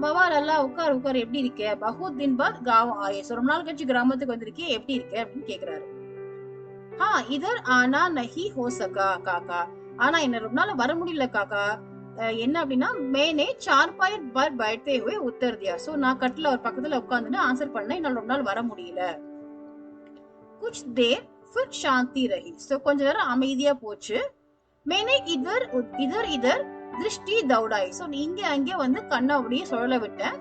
பவா லல்லா உட்கார் உட்கார், எப்படி இருக்க, பஹுத் தின் பாத் காவ் ஆயே. சோ ரொம்ப நாள் கழிச்சு கிராமத்துக்கு வந்திருக்கே, எப்படி இருக்க அப்படின்னு கேக்குறாரு. இதர் ஆனா நஹி ஹோ சகா காக்கா. ஆனா என்ன ரொம்ப நாள் வர முடியல காக்கா. என்ன அப்படின்னா மேனே சார்பாய் பர் बैठते हुए उत्तर दिया. சோ நான் கட்டில ஒரு பக்கத்துல உட்கார்ந்துட்டு ஆன்சர் பண்ணேன், என்னால ரொம்ப நாள் வர முடியல. कुछ देर फिर शांति रही. சோ கொஞ்ச நேரம் அமைதியா போச்சு. मैंने इधर इधर इधर दृष्टि दौड़ाई. சோ இங்க அங்க வந்து கண்ணை அப்படியே சுழல விட்டேன்.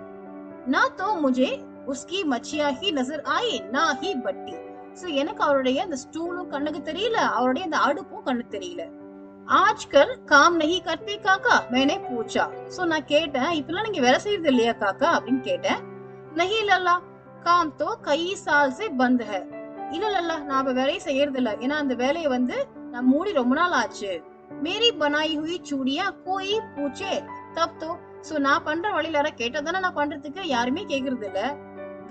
ना तो मुझे उसकी मच्छिया ही नजर आई ना ही बट्टी. சோ எனக்கு அவருடைய அந்த ஸ்டூலும் கண்ணுக்கு தெரியல, அவருடைய அந்த அடுப்பும் கண்ணுக்கு தெரியல. आजकल काम नहीं करते काका मैंने पूछा. சோ நான் கேட்டேன், இப்பெல்லாம் நீங்க வேலை செய்யறது இல்லையா காக்கா அப்படின்னு கேட்டேன். नहीं लल्ला काम तो कई साल से बंद है. இல்ல லல்லா நான் இப்ப வேலையை செய்யறது இல்ல, ஏன்னா அந்த வேலையை வந்து நான் மூடி ரொம்ப நாள் ஆச்சு. मेरी बनाई हुई चूड़ियां कोई पूछे तब तो. சோ நான் பண்ற வழியில யாரா கேட்டா தானே நான் பண்றதுக்கு, யாருமே கேக்குறது இல்ல.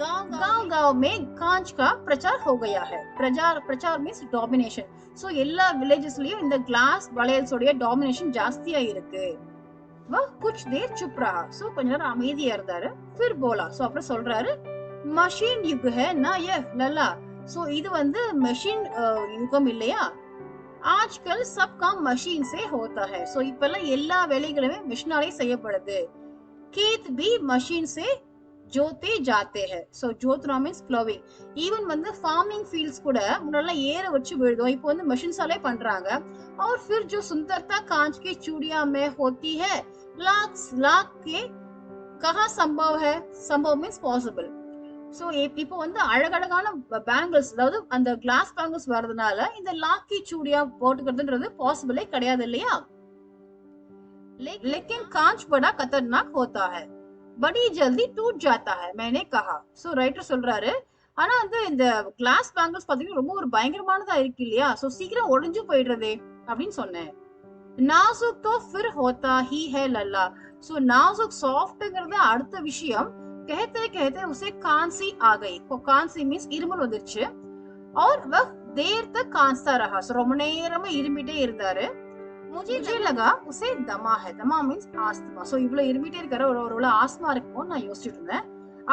गांव गांव में कांच का प्रचार हो गया है. प्रचार मीन्स डोमिनेशन. சோ எல்லா வில்லேஜஸ்லயும் இந்த கிளாஸ் வளையல்ஸ் உடைய டாமினேஷன் ஜாஸ்தியா இருக்கு. वह कुछ देर चुप रहा. சோ கொஞ்ச நேரம் அமைதியா இருந்தாரு. फिर बोला. சோ அப்புறம் சொல்றாரு, मशीन युग है ना ये लल्ला. சோ இது வந்து மெஷின் யுகம் இல்லையா. आजकल सब काम मशीन से होता है. சோ இப்பெல்லாம் எல்லா வேலைகளுமே மெஷினாலே செய்யப்படுது. खेत भी मशीन से जोते जाते हैं. सो जोतना मीन्स प्लोविंग. ஈவன் வந்து ஃபார்மிங் ஃபீல்ட்ஸ் கூட முன்னால ஏற வச்சு விழுதும், இப்போ வந்து மெஷின்ஸாலே பண்றாங்க. और फिर जो सुंदरता कांच की चूड़ियां में होती है लाख लाख के कहां संभव है. संभव मीन्स पॉसिबल. சோ இப்போ வந்து அழகழகான பேங்கிள்ஸ், அதாவது அந்த கிளாஸ் பேங்கிள்ஸ் வரதுனால இந்த லாக்கி சூடியா போட்டுக்கிறதுன்றது பாசிபிளே கிடையாது இல்லையா. लेकिन कांच बड़ा खतरनाक होता है, बड़ी जल्दी टूट जाता है मैंने कहा. சோ ரைட்டர் சொல்றாரு, ஆனா வந்து இந்த கிளாஸ் பேங்கிள்ஸ் பாத்தீங்கன்னா ரொம்ப ஒரு பயங்கரமானதா இருக்கு இல்லையா? சோ சீக்கிரம் உடைஞ்சு போயிடுறதே அப்படின்னு சொன்னேன். நாசுக் तो फिर होता ही है लल्ला. सो नाजुक सॉफ्टங்கிறது அடுத்த விஷயம். कहते कहते उसे खांसी आ गई. खांसी मींस இருமல் வந்துருச்சு. और वह देर तक खांसता रहा. सो ரொம்ப நேரமா இருமிட்டே இருந்தாரு. मुझे लगा उसे दमा है. दमा मींस ஆஸ்துமா. सो இவ்ளோ இருமிட்டே இருக்காரு, ஒருவேளை ஆஸ்மா இருக்குமோ நான் யோசிச்சுட்டு இருந்தேன்.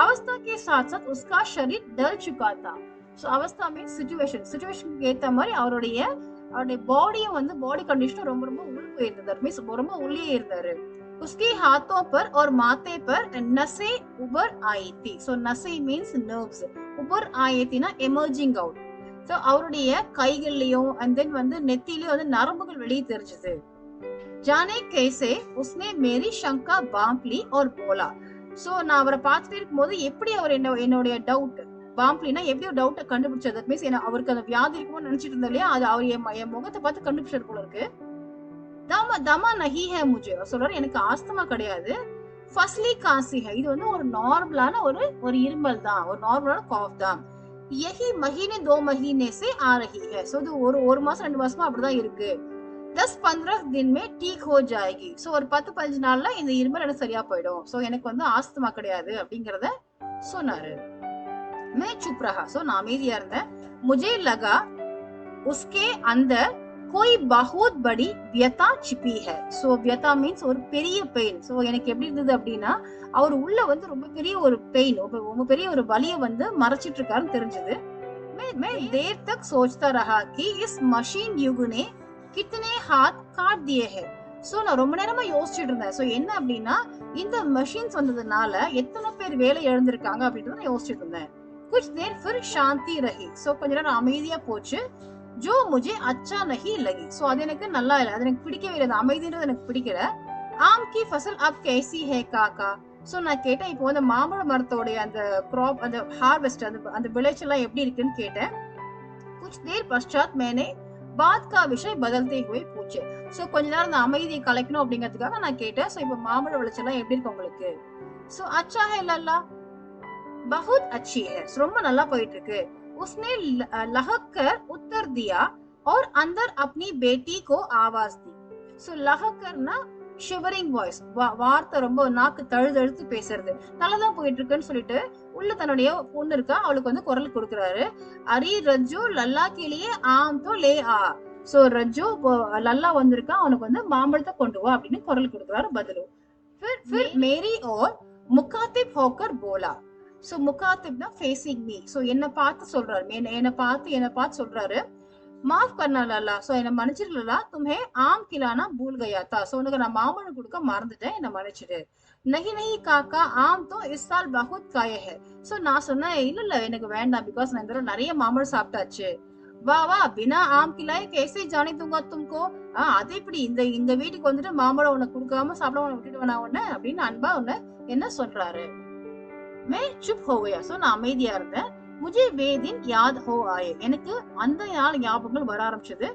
अवस्था के साथ साथ उसका शरीर डल चुका था. सो अवस्था मींस सिचुएशन ஏத்த மாதிரி அவருடைய பாடியும் வந்து பாடி கண்டிஷன் ரொம்ப ரொம்ப உள் போயிருந்தாரு. மீன்ஸ் ரொம்ப உள்ளே இருந்தாரு. उसके हाथों पर और माथे पर नसें उभर आई थी. सो नसें मींस नर्व्स. उभर आई थी ना emerging out. सो அவருடைய கைகள்லயும் and then வந்து நெத்தியிலயும் வந்து நரம்புகள் வெளியே தெரிஞ்சது. जाने कैसे उसने मेरी शंका बांप ली और बोला. சோ நான் அவரை பார்த்துட்டே இருக்கும்போது எப்படி அவர் என்னுடைய டவுட் பாம்ப்லினா எப்படி ஒரு டவுட்டை கண்டுபிடிச்சது. மீன்ஸ் அவருக்கு அந்த வியாதி இருக்குமோ நினைச்சிட்டு இருந்தா இல்லையா, அது அவர் என் முகத்தை பார்த்து கண்டுபிடிச்சது போல இருக்கு. தமா தமா நஹி ஹே முஜே சொல்றாரு, எனக்கு ஆஸ்துமா கிடையாது. ஃபஸ்லி காசி ஹை, இது வந்து ஒரு நார்மலான ஒரு இருமல் தான், ஒரு நார்மலான காஃப் தான். யஹி மஹீனே 2 மஹீனே से आ रही है. சோ இது ஒரு மாசம் 2 மாசமா அப்படிதான் இருக்கு. 10-15 दिन में ठीक हो जाएगी. சோ ஒரு 10-15 நாள்ல இந்த இருமல் எனக்கு சரியா போயிடும். சோ எனக்கு வந்து ஆஸ்துமா கிடையாது அப்படிங்கறத சொன்னாரு. मैं चुप रहा. सो நான் அமைதியா இருந்தேன். मुझे लगा उसके अंदर कोई बहुत बड़ी व्यथा छिपी है. सो व्यथा मींस ஒரு பெரிய பெயின். சோ எனக்கு எப்படி இருந்தது அப்படின்னா அவர் உள்ள வந்து ரொம்ப பெரிய ஒரு பெயின், ரொம்ப பெரிய ஒரு வலிய வந்து மறைச்சிட்டு இருக்காருன்னு தெரிஞ்சது. मैं देर तक सोचता रहा कि इस मशीन युग ने कितने हाथ काट दिए हैं. சோ நான் ரொம்ப நேரமா யோசிச்சுட்டு இருந்தேன். சோ என்ன அப்படின்னா இந்த மெஷின்ஸ் வந்ததுனால எத்தனை பேர் வேலை இழந்திருக்காங்க அப்படின்றத நான் யோசிச்சுட்டு இருந்தேன். कुछ देर फिर शांति रही. सो கொஞ்ச நேரம் அமைதியா போச்சு. जो मुझे अच्छा नहीं लगी. सो அது எனக்கு நல்லா இல்ல, அது எனக்கு பிடிக்கவே இல்லை, அந்த அமைதின்றது எனக்கு பிடிக்கல. आम की फसल अब कैसी है काका. சோ நான் கேட்டேன், இப்போ வந்து மாம்பழ மரத்தோட அந்த கிராப் அந்த ஹார்வெஸ்ட் அந்த விளைச்சல் எப்படி இருக்குன்னு கேட்டேன். कुछ देर पश्चात मैंने बात का विषय बदलते हुए पूछे. சோ கொஞ்ச நேரம் அந்த அமைதியை கலைக்கணும் அப்படிங்கிறதுக்காக நான் கேட்டேன். சோ இப்போ மாம்பழ விளைச்சல் எப்படி இருக்கு உங்களுக்கு. சோ अच्छा है लल्ला. बहुत अच्छी है. ரொம்ப நல்லா போயிட்டு இருக்கு. उसने लहक कर उत्तर दिया और अंदर अपनी बेटी को आवाज दी. सो लहक करना ஷிவரிங் வாய்ஸ், வார்த்தை ரொம்ப நாக்கு தழுதழுத்து பேசுறது. நல்லதான் போயிட்டு இருக்குன்னு சொல்லிட்டு உள்ள தன்னுடைய பொண்ணு இருக்கா, அவளுக்கு வந்து குரல் கொடுக்குறாரு. அரி ரஜ்ஜு லல்லா கிளியே ஆம் தோ லே ஆ. சோ ரஜ்ஜு லல்லா வந்திருக்கா, அவனுக்கு வந்து மாம்பழத்தை கொண்டு வா அப்படின்னு குரல் கொடுக்குறாரு பதிலும். फिर मेरी और मुखातिब होकर बोला. சோ முகாத்திப்னா ஃபேசிங் மீ. சோ என்ன பார்த்து சொல்றாரு, என்ன பார்த்து சொல்றாரு. माफ करना लल्ला. சோ என்ன மன்னிச்சிரு லல்லா. तुम्हें आम खिलाना भूल गया था. சோ உனக்கு நான் மாம்பழம் கொடுக்க மறந்துட்டேன், என்ன மன்னிச்சிடு. नहीं नहीं काका आम तो इस साल बहुत खाए हैं. சோ நான் சொன்னேன், இல்ல எனக்கு வேண்டாம், பிகாஸ் நான் இந்த தடவை நிறைய மாம்பழம் சாப்பிட்டாச்சு. வா வா பினா ஆம் கிலாயே कैसे जाने दूंगा तुमको. அது எப்படி இந்த வீட்டுக்கு வந்துட்டு மாம்பழம் உனக்கு கொடுக்காம சாப்பிடாம விட்டுட்டு நான் உன்ன அப்படின்னு அன்பா உன்ன என்ன சொல்றாரு. मैं चुप हो गया. சோ நான் அமைதியா இருந்தேன். मुझे वे दिन याद हो आए. எனக்கு அந்த நாள் ஞாபகங்கள் வர ஆரம்பிச்சது.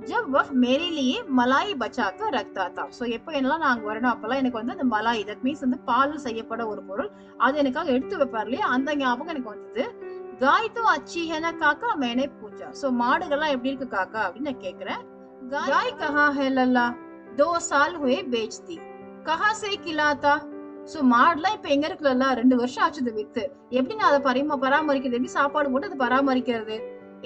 जब वह मेरे लिए मलाई बचा कर रखता था. சோ எப்ப என்னலாம் நான் அங்க வரணும் அப்பலாம் எனக்கு வந்து அந்த மலாய், தட் மீன்ஸ் வந்து பால் செய்யப்பட ஒரு பொருள், அது எனக்காக எடுத்து வைப்பார் இல்லையா, அந்த ஞாபகம் எனக்கு வந்தது. गाय तो अच्छी है ना काका मैंने पूछा. சோ மாடுகள்லாம் எப்படி இருக்கு காக்கா அப்படின்னு நான் கேக்குறேன். गाय कहाँ है लल्ला. 2 साल हुए बेचती. कहाँ से खिलाता. சோ மாடுலாம் இப்ப எங்க இருக்குல்ல, 2 வருஷம் ஆச்சு வித்து. எப்படி நான் அதை பராமரிக்கிறது, எப்படி சாப்பாடு போட்டு அதை பராமரிக்கிறது.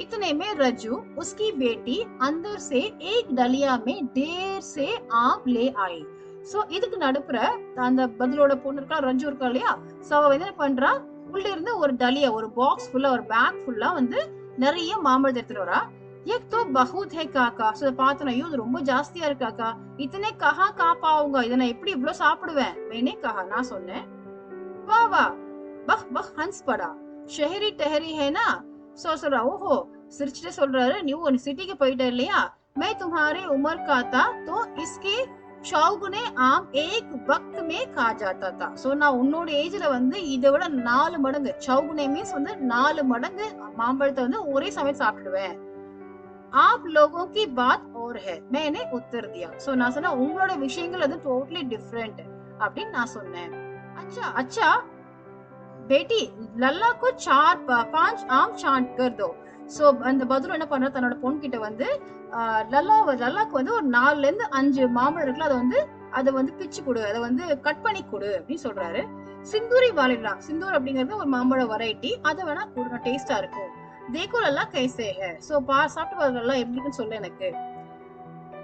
इतने में रज्जू उसकी बेटी अंदर से एक डलिया में ढेर से आम ले आई. சோ இதுக்கு நடுப்புற அந்த பதிலோட பொண்ணு இருக்கா, ரஞ்சு இருக்கா இல்லையா, சோ அவ என்ன பண்றா, உள்ள இருந்து ஒரு டலியா, ஒரு பாக்ஸ் ஃபுல்லா, ஒரு பேக் ஃபுல்லா வந்து நிறைய மாம்பழத்தை எடுத்துட்டு வரா. एक तो बहुत है काका. சோ பார்த்தேன், ஐயோ இது ரொம்ப ஜாஸ்தியா இருக்கு காக்கா. इतने कहाँ खा पाऊंगा. இத நான் எப்படி இவ்ளோ சாப்பிடுவேன். मैंने कहा நான் சொன்னேன். वाह वाह बह बह हंस पड़ा. शहरी टहरी है ना. சோ சொல்றா, ஓஹோ சிரிச்சுட்டே சொல்றாரு, நீ ஒரு சிட்டிக்கு போயிட்ட இல்லையா. मैं तुम्हारे उम्र का था तो इसके चौगुने आम एक वक्त में खा जाता था. சோ நான் உன்னோட ஏஜ்ல வந்து இதை விட 4 மடங்கு, चौगुने மீன்ஸ் வந்து 4 மடங்கு மாம்பழத்தை வந்து ஒரே சமயம் சாப்பிடுவேன். आप लोगों की बात और है मैंने उत्तर दिया. சோ நான் சொன்ன, உங்களோட விஷயங்கள் அது டோட்டலி டிஃபரெண்ட் அப்படின்னு நான் சொன்னேன். अच्छा अच्छा बेटी लल्ला को 4-5 आम छांट कर दो. சோ அந்த பத்ரு என்ன பண்ற, தன்னோட பொண்ணு கிட்ட வந்து லல்லாக்கு வந்து ஒரு 4ல இருந்து 5 மாம்பழம் இருக்குல்ல, அதை வந்து பிச்சு கொடு, அதை வந்து கட் பண்ணி கொடு அப்படின்னு சொல்றாரு. சிந்தூரி வாலிடலாம், சிந்தூர் அப்படிங்கிறது ஒரு மாம்பழ வெரைட்டி, அதை வேணா கொடுங்க, டேஸ்டா இருக்கும். தேக்கோ லல்லா கைசே ஹை, சோ சாப்பிட்டு பாருங்க லல்லா எப்படி இருக்குன்னு சொல்ல எனக்கு.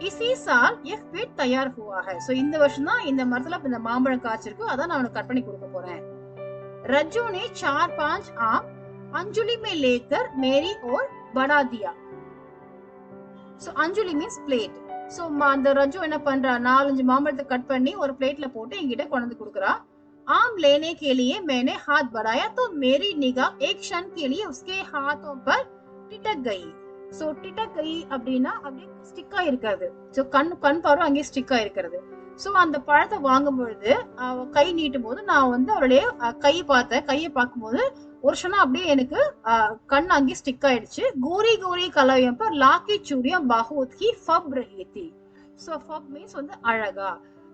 इसी साल यह पेड़ तैयार हुआ है, सो இந்த வருஷம் தான் இந்த மரத்துல இந்த மாம்பழம் காய்ச்சிருக்கு, அதான் நான் உனக்கு கட் பண்ணி கொடுக்க போறேன். रज्जू ने 4-5 आम अंजुली में लेकर मेरी ओर बढ़ा दिया. सो अंजुली मीन्स प्लेट. सो அந்த ரஜு என்ன பண்றா, 4-5 மாம்பழத்தை கட் பண்ணி ஒரு பிளேட்ல போட்டு என்கிட்ட கொண்டு வந்து கொடுக்குறா. आम लेने के लिए मैंने हाथ बढ़ाया तो मेरी निगाह एक क्षण के लिए उसके हाथों पर टिटक गई. சோ டிட்டக் கை அப்படின்னா அப்படியே ஸ்டிக்கா இருக்கிறது. சோ கண் பார்வை அங்கே ஸ்டிக்கா இருக்கிறது. சோ அந்த பழத்தை வாங்கும் பொழுது அவ கை நீட்டும் போது நான் வந்து அவளுடைய கையை பார்க்கும்போது ஒரு க்ஷணம் அப்படியே எனக்கு கண் அங்கே ஸ்டிக் ஆயிடுச்சு. கோரி கோரி கலவையம் பர் லாக்கி சூரியம் பஹூத் ஹி ஃபப் ரஹி தி. சோ ஃபப் மீன்ஸ் வந்து அழகா,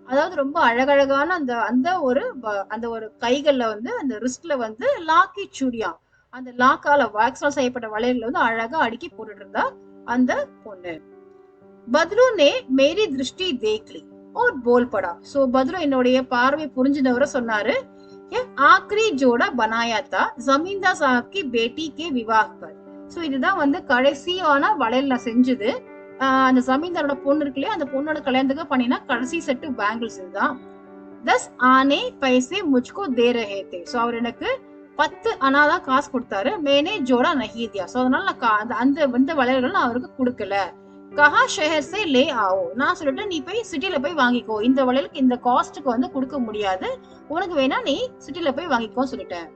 அதாவது ரொம்ப அழகழகான அந்த ஒரு கைகள்ல வந்து அந்த ரிஸ்ட்ல வந்து லாக்கி சூரியா, அந்த லாக்கால வாக்ஸால் செய்யப்பட்ட வளையல்ல வந்து அழகா அடுக்கி போட்டுட்டு இருந்தா அந்த பொண்ணு. பத்ரு நே மேரி திருஷ்டி தேக்லி और बोल पड़ा. सो बदलू என்னுடைய பார்வை புரிஞ்சினவர சொன்னாரு, ये आखिरी जोड़ा बनाया था जमींदार साहब की बेटी के विवाह पर. सो இதுதான் வந்து கடைசியான வளையல் நான் செஞ்சது அந்த ஜமீன்தாரோட பொண்ணு இருக்குல்லையா, அந்த பொண்ணோட கல்யாணத்துக்கு பண்ணினா கடைசி செட்டு பேங்கிள்ஸ் இதுதான். 10 आने पैसे मुझको दे रहे थे. சோ அவர் எனக்கு 10 அனா தான் காசு கொடுத்தாரு. மேனே ஜோடா நஹி தியா. சோ அதனால நான் அந்த வளையல்கள் நான் அவருக்கு கொடுக்கல. கஹா ஷஹர் சே லே ஆவோ, நான் சொல்லிட்டேன் நீ போய் சிட்டில போய் வாங்கிக்கோ, இந்த வளையலுக்கு இந்த காஸ்ட்டுக்கு வந்து கொடுக்க முடியாது, உனக்கு வேணா நீ சிட்டில போய் வாங்கிக்கோ சொல்லிட்டேன்.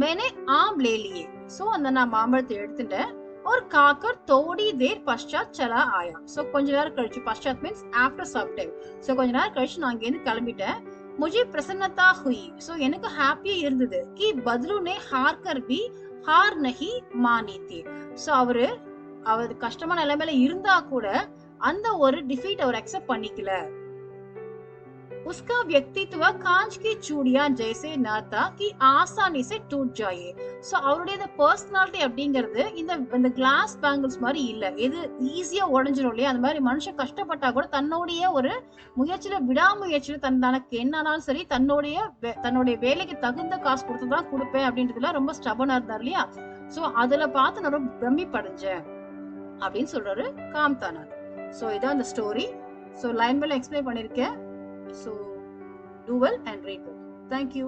मैंने आम ले लिए. சோ அந்த நான் மாம்பழத்தை எடுத்துட்டேன். और खाकर थोड़ी देर पश्चात चला आया. சோ கொஞ்ச நேரம் கழிச்சு, பश्चात means after some time, so கொஞ்ச நேரம் கழிச்சு நான் அங்க இருந்து கிளம்பிட்டேன். मुझे प्रसन्नता हुई. சோ எனக்கு ஹாப்பியா இருந்தது. कि बदलू ने हार कर भी हार नहीं मानी थी. சோ அவர் கஷ்டமான நிலைமையில இருந்தா கூட அந்த ஒரு டிஃபீட் அவர் அக்செப்ட் பண்ணிக்கல. उसका व्यक्तित्व कांच की चूड़ियां जैसे न था कि आसानी से टूट जाए. சோ அவருடைய பர்சனாலிட்டி அப்படிங்கிறது இந்த கிளாஸ் பேங்கிள்ஸ் மாதிரி இல்ல, எது ஈஸியா உடைஞ்சிரும் இல்லையா, அந்த மாதிரி மனுஷன் கஷ்டப்பட்டா கூட தன்னுடைய ஒரு முயற்சியில விடாமுயற்சியில தனக்கு என்னாலும் சரி தன்னுடைய வேலைக்கு தகுந்த காசு கொடுத்துதான் கொடுப்பேன் அப்படின்றதுல ரொம்ப ஸ்டபனா இருந்தார் இல்லையா. சோ அதுல பார்த்து நான் ரொம்ப பிரமிப்படைஞ்சேன் அப்படின்னு சொல்றாரு காம்தானார். சோ இதான் அந்த story. So line by line explain பண்ணிருக்கேன். So do well and read well. Thank you.